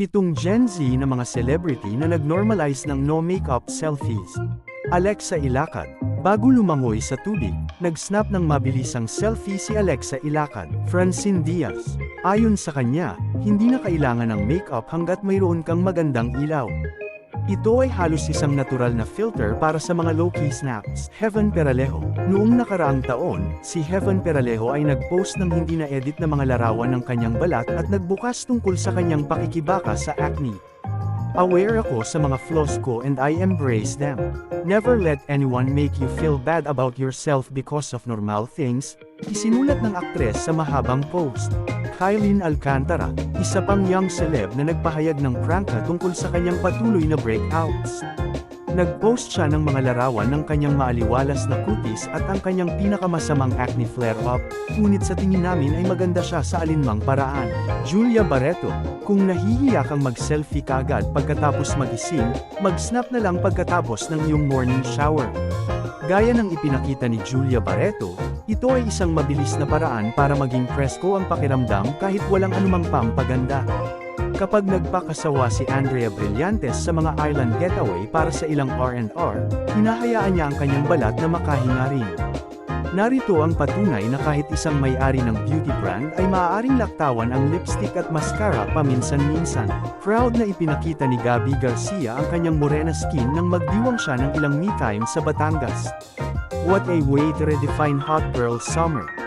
Pitong Gen Z na mga celebrity na nag-normalize ng no makeup selfies. Alexa Ilacad. Bago lumangoy sa tubig, nag-snap ng mabilisang selfie si Alexa Ilacad. Francine Diaz. Ayon sa kanya, hindi na kailangan ng makeup hanggat mayroon kang magandang ilaw. Ito ay halos isang natural na filter para sa mga low-key snaps. Heaven Peralejo. Noong nakaraang taon, si Heaven Peralejo ay nag-post ng hindi na-edit na mga larawan ng kanyang balat at nagbukas tungkol sa kanyang pakikibaka sa acne. Aware ako sa mga flaws ko and I embrace them. Never let anyone make you feel bad about yourself because of normal things, isinulat ng aktres sa mahabang post. Kylene Alcantara, isa pang young celeb na nagpahayag ng prangka tungkol sa kanyang patuloy na breakouts. Nag-post siya ng mga larawan ng kanyang maaliwalas na kutis at ang kanyang pinakamasamang acne flare-up, ngunit sa tingin namin ay maganda siya sa alinmang paraan. Julia Barreto, kung nahihiya kang mag-selfie kaagad pagkatapos magising, mag-snap na lang pagkatapos ng iyong morning shower. Gaya ng ipinakita ni Julia Barreto, ito ay isang mabilis na paraan para maging presko ang pakiramdam kahit walang anumang pampaganda. Kapag nagpakasawa si Andrea Brillantes sa mga island getaway para sa ilang R&R, hinahayaan niya ang kanyang balat na makahinga rin. Narito ang patunay na kahit isang may-ari ng beauty brand ay maaaring laktawan ang lipstick at mascara paminsan-minsan. Proud na ipinakita ni Gabby Garcia ang kanyang morena skin nang magdiwang siya ng ilang me time sa Batangas. What a way to redefine hot girl summer!